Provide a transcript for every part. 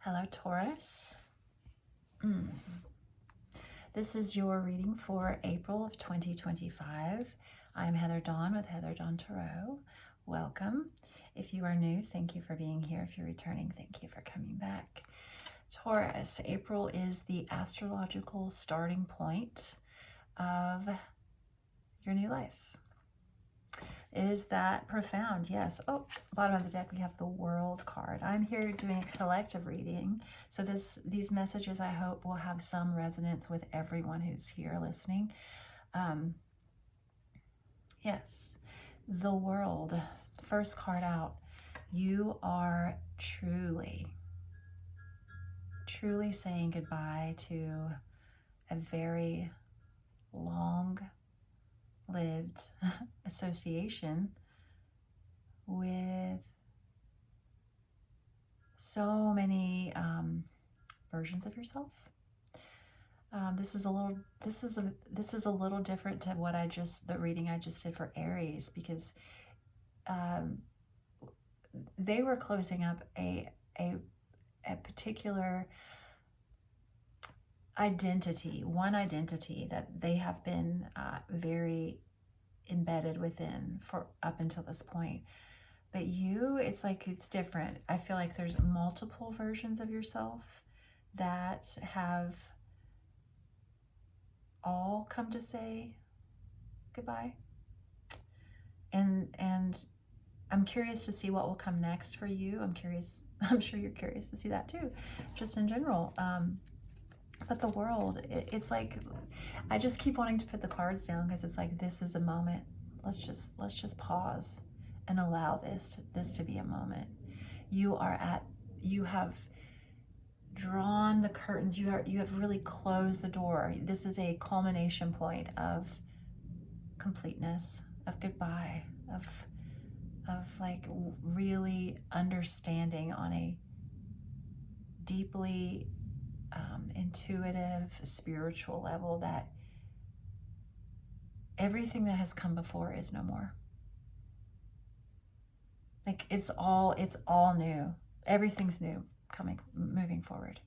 Hello, Taurus. This is your reading for April of 2025. I'm Heather Dawn with Heather Dawn Tarot. Welcome. If you are new, thank you for being here. If you're returning, thank you for coming back. Taurus, April is the astrological starting point of your new life. It is that profound, yes. Oh, bottom of the deck, we have the World card. I'm here doing a collective reading. So these messages, I hope, will have some resonance with everyone who's here listening. Yes, the World, first card out. You are truly saying goodbye to a very long-lived association with so many versions of yourself. This is a little different to what the reading I just did for Aries, because they were closing up a particular one identity that they have been very embedded within for up until this point. But you, it's like it's different. I feel like there's multiple versions of yourself that have all come to say goodbye. And I'm curious to see what will come next for you. I'm sure you're curious to see that too, just in general. But the World, it's like, I just keep wanting to put the cards down because it's like, this is a moment. Let's just pause and allow this to be a moment. You have drawn the curtains. You have really closed the door. This is a culmination point of completeness, of goodbye, of like really understanding on a deeply intuitive, spiritual level that everything that has come before is no more. Like it's all new. Everything's new moving forward.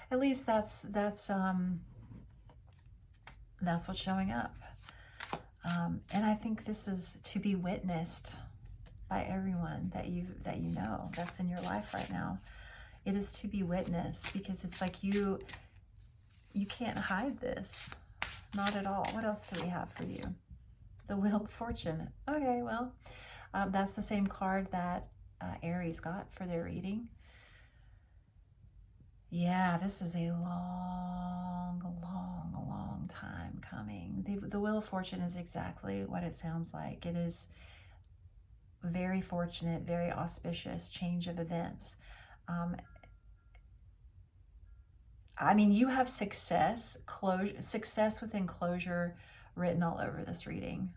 At least that's what's showing up. And I think this is to be witnessed by everyone that you know that's in your life right now. It is to be witnessed, because it's like you can't hide this. Not at all. What else do we have for you? The Wheel of Fortune. Okay, well, that's the same card that Aries got for their reading. Yeah, this is a long time coming. The Wheel of Fortune is exactly what it sounds like. It is very fortunate, very auspicious change of events. I mean, you have success within closure written all over this reading.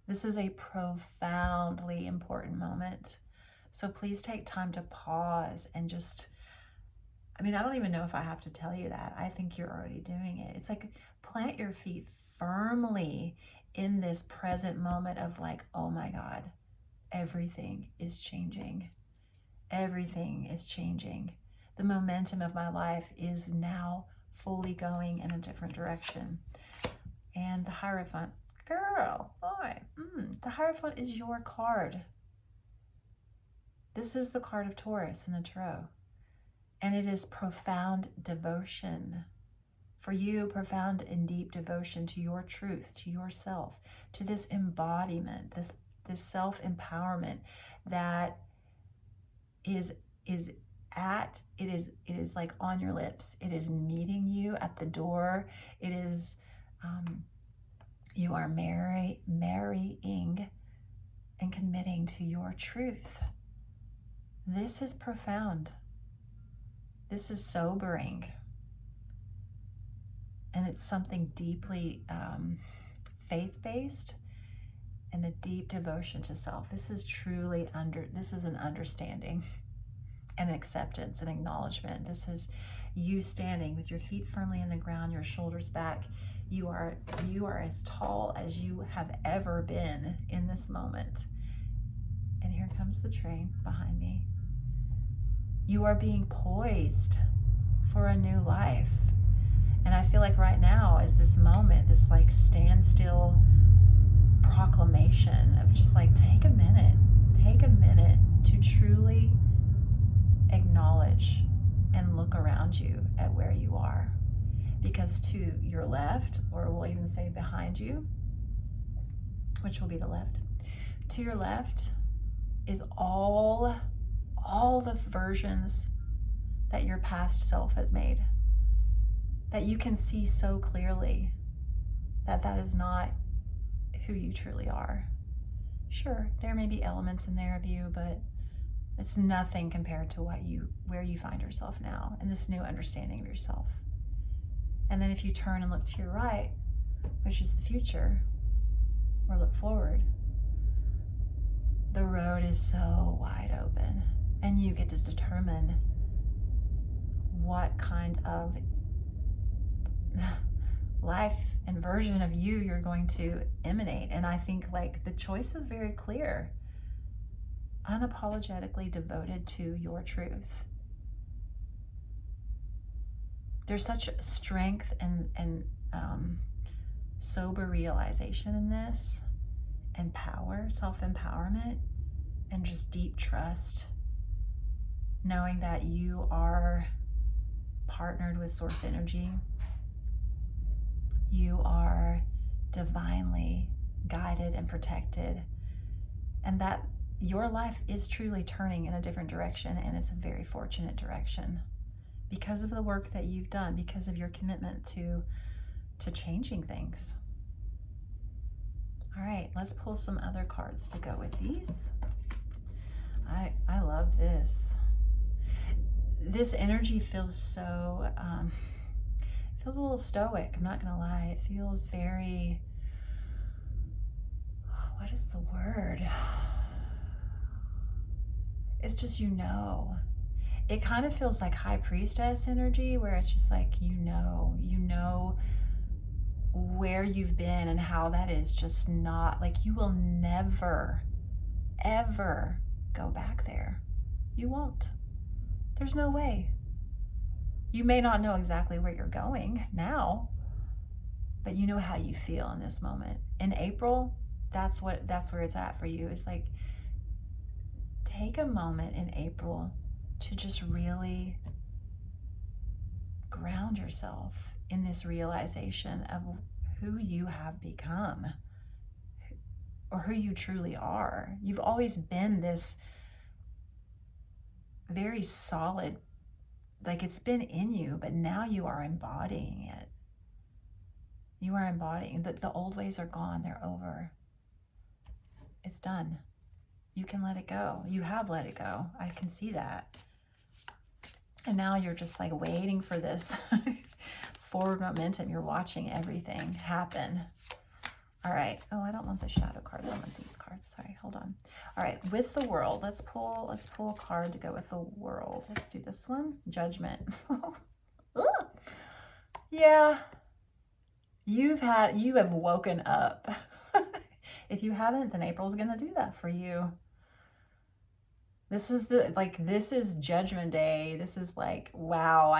This is a profoundly important moment. So please take time to pause and just, I mean, I don't even know if I have to tell you that. I think you're already doing it. It's like plant your feet firmly in this present moment of like, oh my God, everything is changing. Everything is changing. The momentum of my life is now fully going in a different direction. And the Hierophant, girl, boy, the Hierophant is your card. This is the card of Taurus in the Tarot. And it is profound devotion. For you, profound and deep devotion to your truth, to yourself, to this embodiment, this self-empowerment that is like on your lips. It is meeting you at the door. It is, you are marrying and committing to your truth. This is profound. This is sobering. And it's something deeply faith-based and a deep devotion to self. This is truly this is an understanding, an acceptance, an acknowledgement. This is you standing with your feet firmly in the ground, your shoulders back. You are as tall as you have ever been in this moment. And here comes the train behind me. You are being poised for a new life. And I feel like right now is this moment, this like standstill proclamation of just like take a minute to truly acknowledge and look around you at where you are. Because to your left, or we'll even say behind you, which will be the left, to your left is all the versions that your past self has made, that you can see so clearly that is not who you truly are. Sure, there may be elements in there of you, but it's nothing compared to where you find yourself now and this new understanding of yourself. And then if you turn and look to your right, which is the future, or look forward, the road is so wide open, and you get to determine what kind of life and version of you you're going to emanate. And I think like the choice is very clear. Unapologetically devoted to your truth. There's such strength and sober realization in this, and power, self-empowerment, and just deep trust, knowing that you are partnered with source energy. You are divinely guided and protected, and that your life is truly turning in a different direction, and it's a very fortunate direction because of the work that you've done, because of your commitment to changing things. All right, let's pull some other cards to go with these. I love this. This energy feels so, feels a little stoic, I'm not gonna lie. It feels very, what is the word? It's just, it kind of feels like high priestess energy, where it's just like, you know where you've been and how that is just not, like, you will never, ever go back there. You won't. There's no way. You may not know exactly where you're going now, but you know how you feel in this moment. In April, that's where it's at for you. It's like, take a moment in April to just really ground yourself in this realization of who you have become, or who you truly are. You've always been this very solid, like it's been in you, but now you are embodying it. You are embodying that the old ways are gone, they're over. It's done. You can let it go. You have let it go. I can see that. And now you're just like waiting for this forward momentum. You're watching everything happen. All right. Oh, I don't want the shadow cards. I want these cards. Sorry, hold on. All right, with the world, let's pull a card to go with the world. Let's do this one. Judgment. Yeah. You have woken up. If you haven't, then April's gonna do that for you. This is Judgment Day. This is like, wow,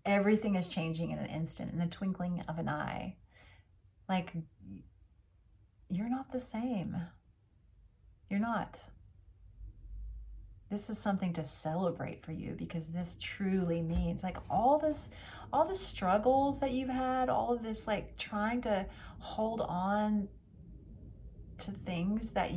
everything is changing in an instant, in the twinkling of an eye. Like, you're not the same. You're not. This is something to celebrate for you, because this truly means like all the struggles that you've had, all of this like trying to hold on to things that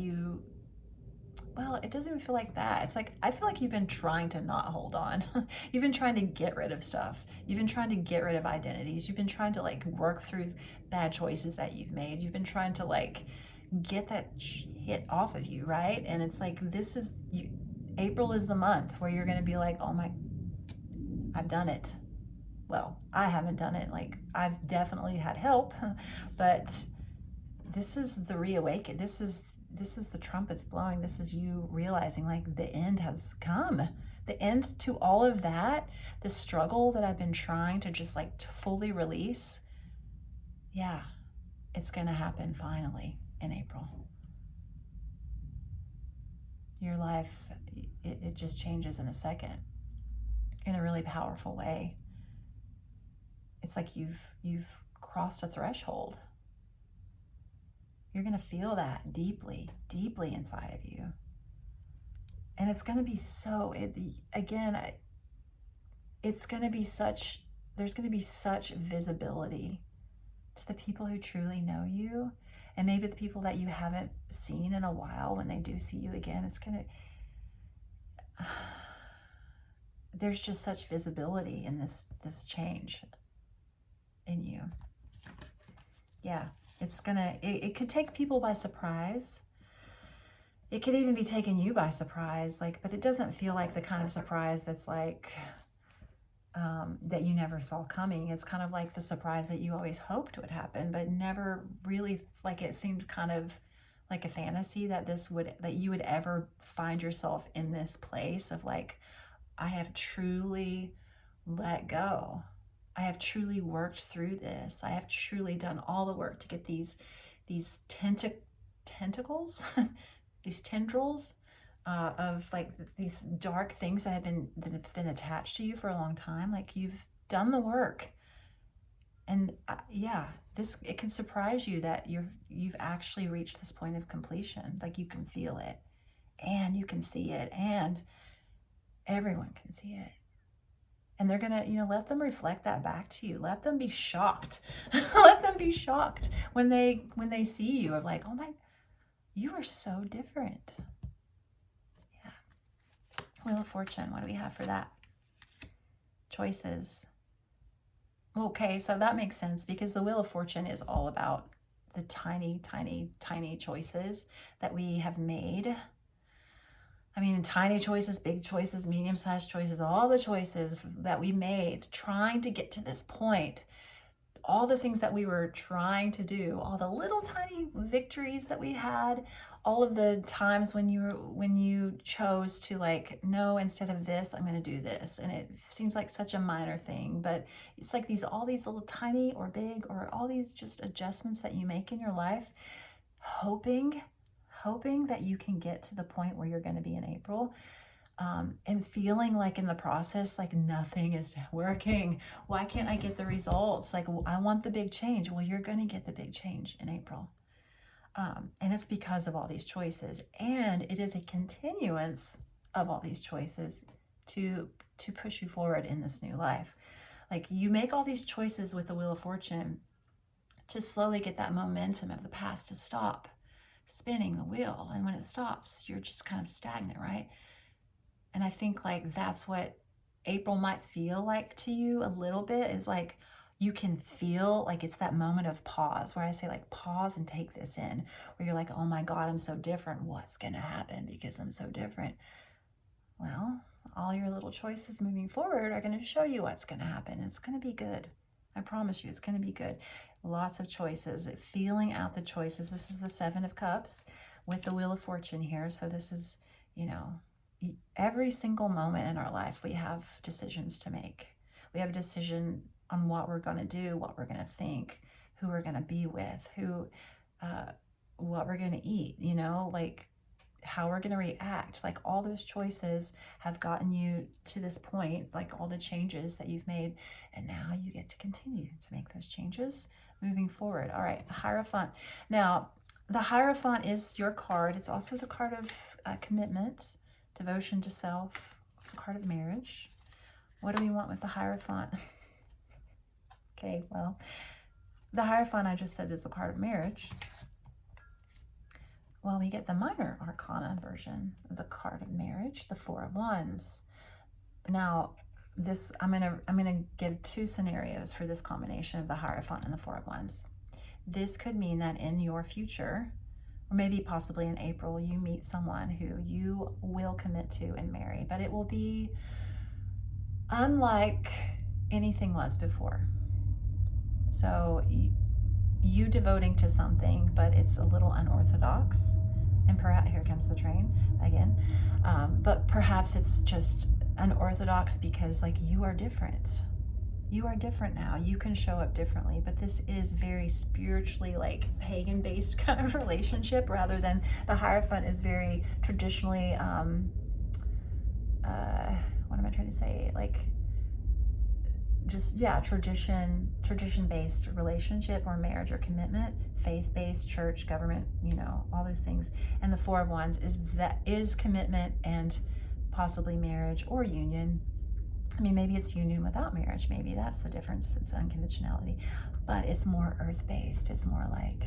it doesn't even feel like that. It's like, I feel like you've been trying to not hold on. You've been trying to get rid of stuff. You've been trying to get rid of identities. You've been trying to like work through bad choices that you've made. You've been trying to like get that shit off of you, right? And it's like, April is the month where you're going to be like, oh my, I've done it. Well, I haven't done it. Like, I've definitely had help, but this is the reawaken. This is the trumpets blowing. This is you realizing like the end has come. The end to all of that, the struggle that I've been trying to just like to fully release. Yeah, it's going to happen finally in April. Your life, it just changes in a second. in a really powerful way. It's like you've crossed a threshold. You're going to feel that deeply, deeply inside of you. And it's going to be so, it's going to be such, there's going to be such visibility to the people who truly know you, and maybe the people that you haven't seen in a while. When they do see you again, it's going to, there's just such visibility in this change in you. Yeah, it's gonna, it could take people by surprise. It could even be taking you by surprise, like, but it doesn't feel like the kind of surprise that's like, that you never saw coming. It's kind of like the surprise that you always hoped would happen, but never really, like, it seemed kind of like a fantasy that you would ever find yourself in this place of like, I have truly let go. I have truly worked through this. I have truly done all the work to get these tentacles, these tendrils of like these dark things that have been attached to you for a long time. Like, you've done the work, and it can surprise you that you've actually reached this point of completion. Like, you can feel it, and you can see it, and everyone can see it. And they're gonna, let them reflect that back to you. Let them be shocked. Let them be shocked when they see you, of like, oh my, you are so different. Yeah. Wheel of Fortune, what do we have for that? Choices. Okay, so that makes sense, because the Wheel of Fortune is all about the tiny, tiny, tiny choices that we have made. I mean, tiny choices, big choices, medium-sized choices, all the choices that we made trying to get to this point, all the things that we were trying to do, all the little tiny victories that we had, all of the times when you chose to, like, no, instead of this, I'm going to do this. And it seems like such a minor thing, but it's like all these little tiny or big, or all these just adjustments that you make in your life, hoping that you can get to the point where you're going to be in April, and feeling like in the process, like nothing is working. Why can't I get the results? Like, I want the big change. Well, you're going to get the big change in April. And it's because of all these choices. And it is a continuance of all these choices to push you forward in this new life. Like, you make all these choices with the Wheel of Fortune to slowly get that momentum of the past to stop spinning the wheel. And when it stops, you're just kind of stagnant, right? And I think, like, that's what April might feel like to you a little bit, is like, you can feel like it's that moment of pause, where I say, like, pause and take this in, where you're like, oh my God, I'm so different. What's going to happen because I'm so different? Well, all your little choices moving forward are going to show you what's going to happen. It's going to be good. I promise you, it's going to be good. Lots of choices, feeling out the choices. This is the Seven of Cups with the Wheel of Fortune here. So this is, every single moment in our life, we have decisions to make. We have a decision on what we're going to do, what we're going to think, who we're going to be with, what we're going to eat, like how we're going to react. Like, all those choices have gotten you to this point, like all the changes that you've made. And now you get to continue to make those changes moving forward. All right, Hierophant. Now, the Hierophant is your card. It's also the card of commitment, devotion to self. It's a card of marriage. What do we want with the Hierophant? Okay, well, the Hierophant, I just said, is the card of marriage. Well, we get the minor arcana version of the card of marriage, the Four of Wands. Now, this, I'm gonna give two scenarios for this combination of the Hierophant and the Four of Wands. This could mean that in your future, or maybe possibly in April, you meet someone who you will commit to and marry, but it will be unlike anything was before. So you devoting to something, but it's a little unorthodox, and perhaps, here comes the train again, but perhaps it's just unorthodox because, like, you are different. You are different now. You can show up differently, but this is very spiritually, like, pagan-based kind of relationship, rather than the Hierophant is very traditionally, what am I trying to say? Like, tradition-based relationship or marriage or commitment, faith-based, church, government, all those things. And the Four of Wands is commitment and possibly marriage or union. I mean, maybe it's union without marriage. Maybe that's the difference. It's unconventionality, but it's more earth-based. It's more like,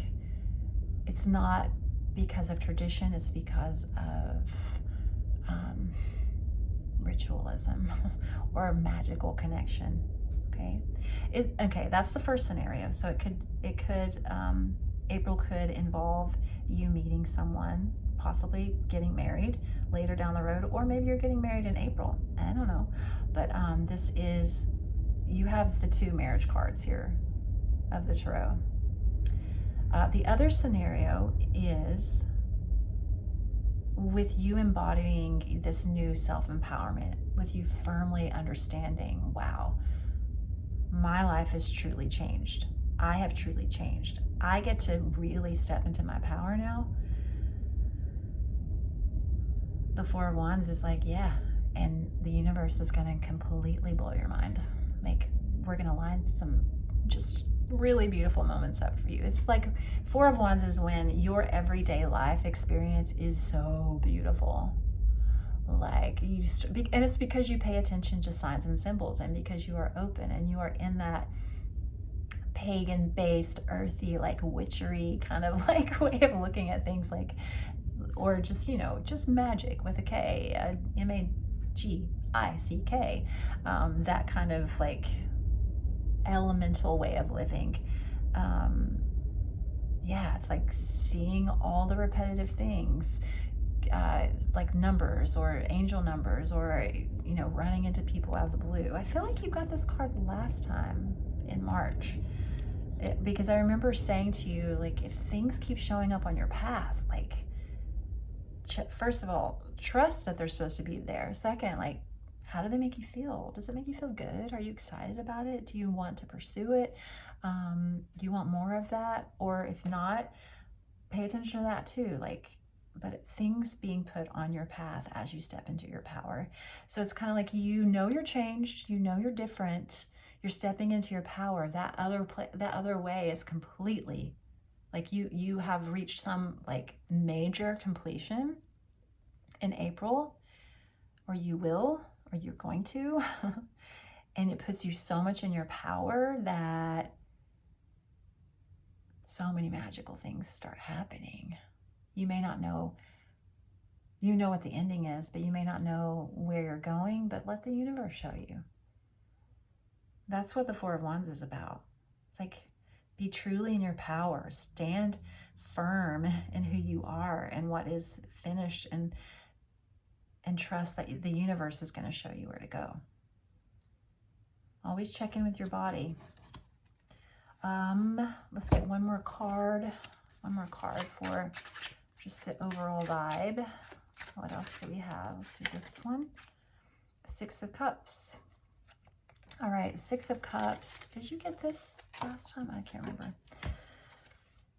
it's not because of tradition. It's because of ritualism or magical connection. Okay, that's the first scenario. So April could involve you meeting someone, possibly getting married later down the road, or maybe you're getting married in April. I don't know, but you have the two marriage cards here of the tarot. The other scenario is with you embodying this new self-empowerment, with you firmly understanding, wow, my life has truly changed. I have truly changed. I get to really step into my power now. The Four of Wands is like, yeah, and the universe is going to completely blow your mind. We're going to line some just really beautiful moments up for you. It's like Four of Wands is when your everyday life experience is so beautiful. And it's because you pay attention to signs and symbols, and because you are open and you are in that pagan-based, earthy, like witchery kind of like way of looking at things, like, or just, just magic with a K, M-A-G-I-C-K, that kind of like elemental way of living. It's like seeing all the repetitive things, like numbers or angel numbers, or running into people out of the blue. I feel like you got this card last time in March, because I remember saying to you, like, if things keep showing up on your path, like, first of all, trust that they're supposed to be there. Second, like, how do they make you feel? Does it make you feel good? Are you excited about it? Do you want to pursue it? Do you want more of that? Or if not, pay attention to that too. But things being put on your path as you step into your power. So it's kind of like, you're changed, you're different, you're stepping into your power. That other way is completely, like, you have reached some like major completion in April, or you will, or you're going to, and it puts you so much in your power that so many magical things start happening. You may not know, what the ending is, but you may not know where you're going, but let the universe show you. That's what the Four of Wands is about. It's like, be truly in your power, stand firm in who you are and what is finished, and trust that the universe is going to show you where to go. Always check in with your body. Let's get one more card for just the overall vibe. What else do we have? Let's do this one. Six of Cups. All right, Six of Cups. Did you get this last time? I can't remember.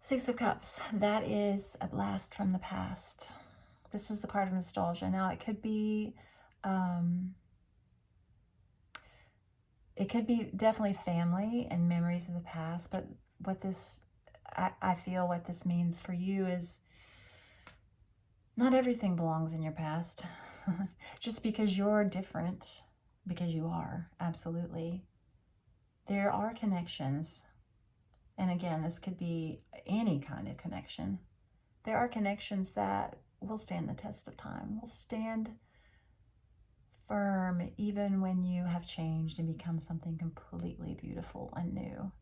Six of Cups. That is a blast from the past. This is the card of nostalgia. Now, it could be definitely family and memories of the past, but I feel what this means for you is not everything belongs in your past. Just because you're different, because you are, absolutely. There are connections. And again, this could be any kind of connection. There are connections that will stand the test of time, will stand firm even when you have changed and become something completely beautiful and new.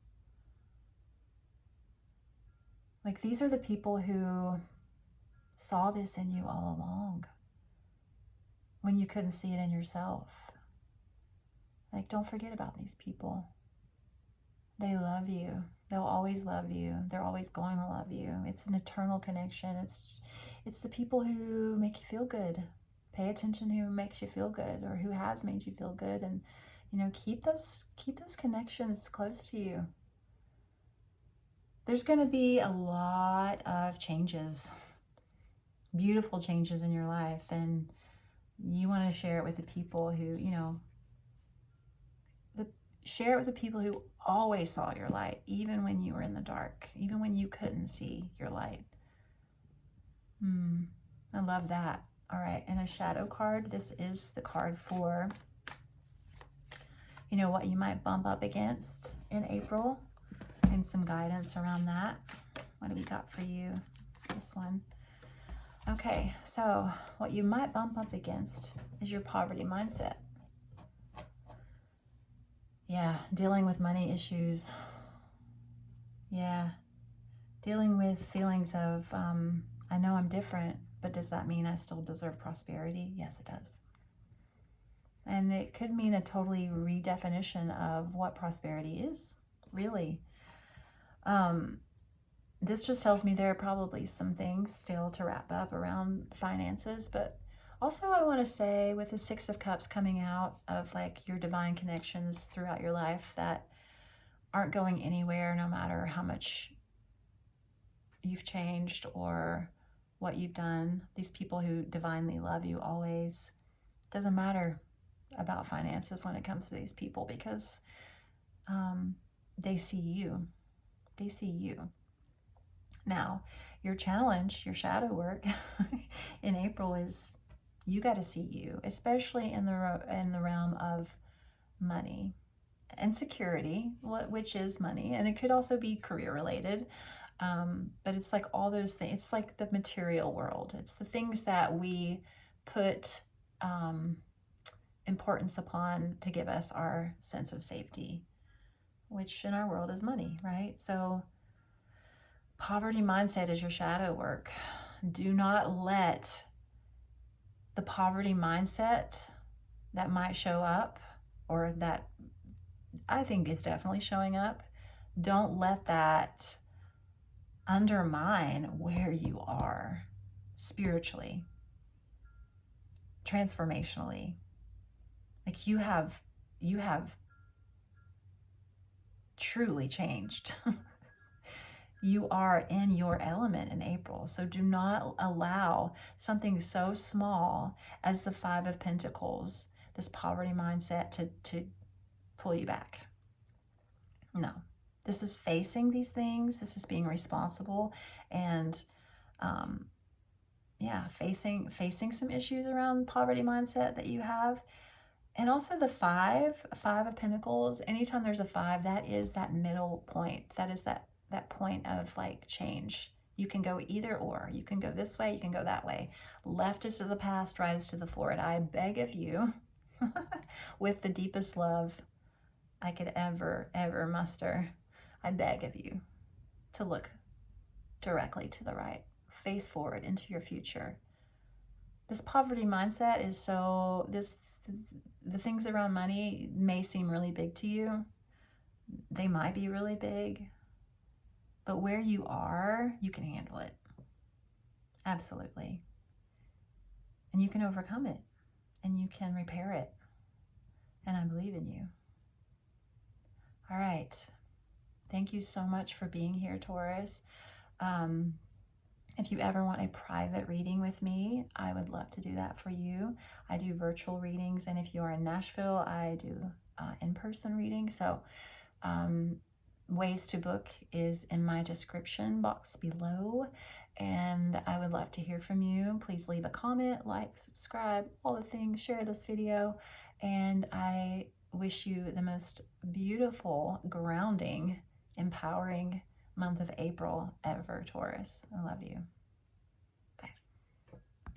Like, these are the people who saw this in you all along when you couldn't see it in yourself. Like, don't forget about these people. They love you. They'll always love you. They're always going to love you. It's an eternal connection. It's the people who make you feel good. Pay attention who makes you feel good, or who has made you feel good, and keep those connections close to you. There's going to be a lot of changes, beautiful changes in your life, and you want to share it with the people who, Share it with the people who always saw your light, even when you were in the dark, even when you couldn't see your light. I love that. All right, and a shadow card. This is the card for, you know, what you might bump up against in April, and some guidance around that. What do we got for you? This one. Okay, so what you might bump up against is your poverty mindset. Yeah, dealing with money issues. Yeah, dealing with feelings of, I know I'm different, but does that mean I still deserve prosperity? Yes, it does. And it could mean a totally redefinition of what prosperity is, really. This just tells me there are probably some things still to wrap up around finances, but also I want to say, with the Six of Cups coming out of like your divine connections throughout your life that aren't going anywhere no matter how much you've changed or what you've done. These people who divinely love you always. Doesn't matter about finances when it comes to these people, because they see you. They see you. Now, your challenge, your shadow work in April is you got to see you, especially in the realm of money and security, which is money, and it could also be career related. But it's like all those things. It's like the material world. It's the things that we put importance upon to give us our sense of safety, which in our world is money, right? So poverty mindset is your shadow work. Do not let the poverty mindset that might show up, or that I think is definitely showing up, don't let that undermine where you are spiritually, transformationally. Like you have truly changed. You are in your element in April. So do not allow something so small as the Five of Pentacles, this poverty mindset, to pull you back. No. This is facing these things. This is being responsible and facing some issues around poverty mindset that you have. And also the five of Pentacles, anytime there's a five, that is that middle point. That is that point of like change. You can go either or. You can go this way, you can go that way. Left is to the past, right is to the forward. I beg of you, with the deepest love I could ever muster, I beg of you to look directly to the right. Face forward into your future. This poverty mindset is the things around money may seem really big to you. They might be really big. But where you are, you can handle it. Absolutely. And you can overcome it. And you can repair it. And I believe in you. All right. Thank you so much for being here, Taurus. If you ever want a private reading with me, I would love to do that for you. I do virtual readings, and if you are in Nashville, I do in-person readings. So ways to book is in my description box below, and I would love to hear from you. Please leave a comment, like, subscribe, all the things, share this video, and I wish you the most beautiful, grounding, empowering month of April ever, Taurus. I love you.